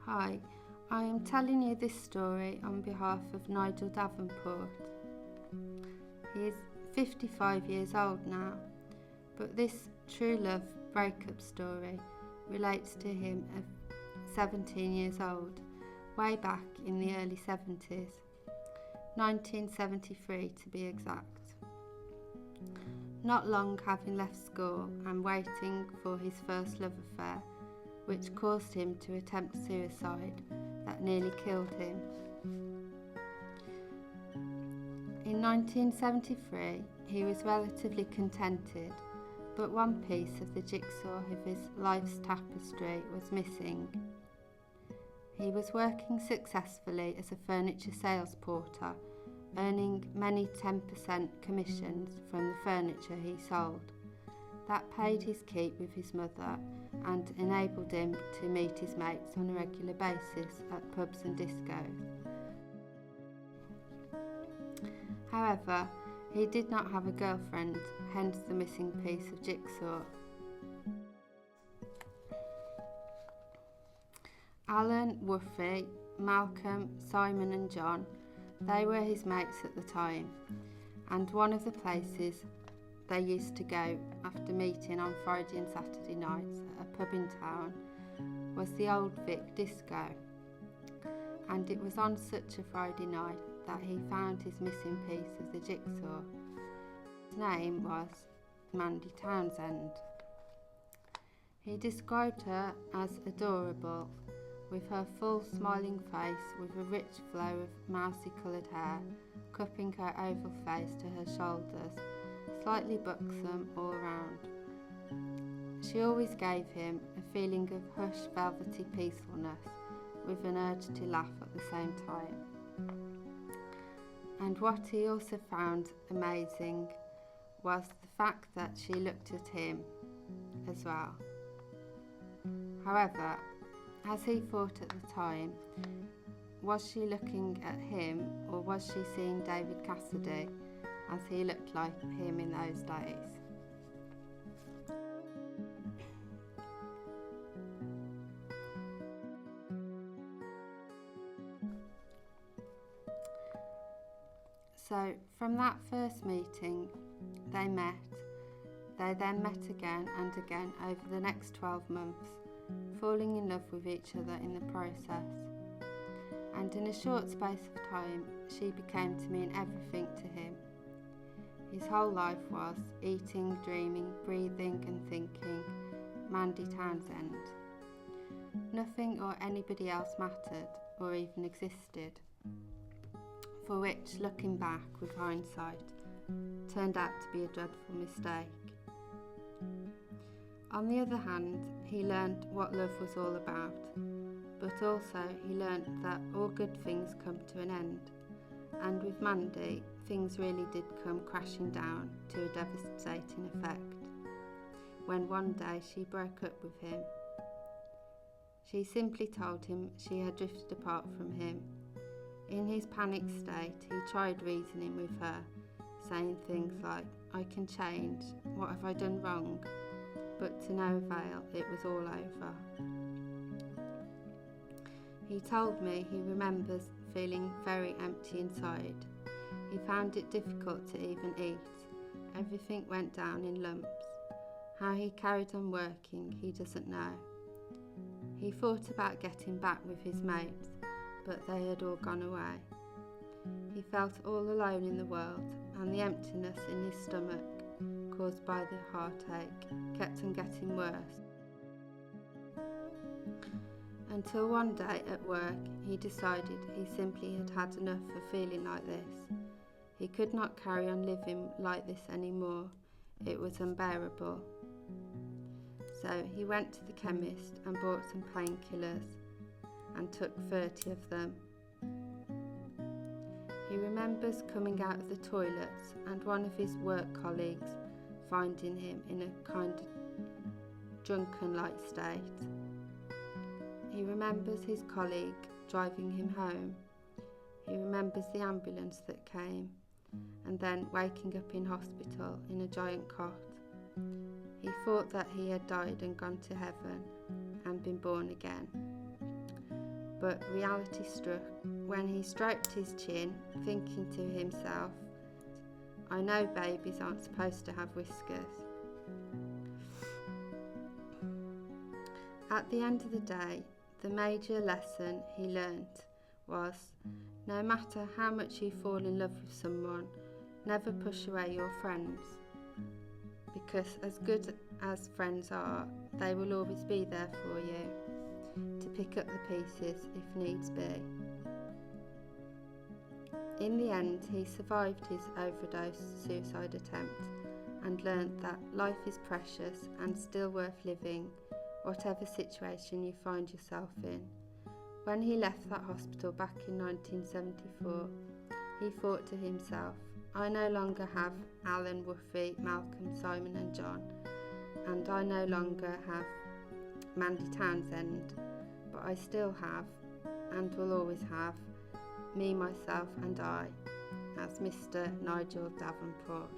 Hi, I am telling you this story on behalf of Nigel Davenport. He is 55 years old now, but this true love breakup story relates to him at 17 years old, way back in the early 70s, 1973 to be exact. Not long having left school and waiting for his first love affair, which caused him to attempt suicide that nearly killed him. In 1973, he was relatively contented, but one piece of the jigsaw of his life's tapestry was missing. He was working successfully as a furniture sales porter, earning many 10% commissions from the furniture he sold. That paid his keep with his mother and enabled him to meet his mates on a regular basis at pubs and discos. However, he did not have a girlfriend, hence the missing piece of jigsaw. Alan, Woofy, Malcolm, Simon and John, they were his mates at the time, and one of the places they used to go after meeting on Friday and Saturday nights at a pub in town was the Old Vic Disco, and it was on such a Friday night that he found his missing piece of the jigsaw. His name was Mandy Townsend. He described her as adorable, with her full smiling face with a rich flow of mousy coloured hair cupping her oval face to her shoulders, slightly buxom all round. She always gave him a feeling of hushed velvety peacefulness with an urge to laugh at the same time. And what he also found amazing was the fact that she looked at him as well. However, as he thought at the time, was she looking at him or was she seeing David Cassidy, as he looked like him in those days? So from that first meeting, they met. They then met again and again over the next 12 months, falling in love with each other in the process. And in a short space of time, she became to mean everything to him. His whole life was eating, dreaming, breathing and thinking Mandy Townsend. Nothing or anybody else mattered or even existed, for which, looking back with hindsight, turned out to be a dreadful mistake. On the other hand, he learnt what love was all about, but also he learnt that all good things come to an end, and with Mandy, things really did come crashing down to a devastating effect when one day she broke up with him. She simply told him she had drifted apart from him. In his panicked state, he tried reasoning with her, saying things like, "I can change, what have I done wrong?" But to no avail, it was all over. He told me he remembers feeling very empty inside. He found it difficult to even eat. Everything went down in lumps. How he carried on working, he doesn't know. He thought about getting back with his mates, but they had all gone away. He felt all alone in the world, and the emptiness in his stomach, caused by the heartache, kept on getting worse. Until one day at work, he decided he simply had had enough of feeling like this. He could not carry on living like this anymore. It was unbearable. So he went to the chemist and bought some painkillers and took 30 of them. He remembers coming out of the toilets and one of his work colleagues finding him in a kind of drunken-like state. He remembers his colleague driving him home. He remembers the ambulance that came, and then waking up in hospital in a giant cot. He thought that he had died and gone to heaven and been born again. but reality struck when he stroked his chin, thinking to himself, I know babies aren't supposed to have whiskers. At the end of the day, the major lesson he learnt was, no matter how much you fall in love with someone, never push away your friends, because as good as friends are, they will always be there for you, to pick up the pieces if needs be. In the end, he survived his overdose suicide attempt and learnt that life is precious and still worth living, whatever situation you find yourself in. When he left that hospital back in 1974, he thought to himself, I no longer have Alan, Woofy, Malcolm, Simon and John, and I no longer have Mandy Townsend, but I still have, and will always have, me, myself and I, as Mr. Nigel Davenport.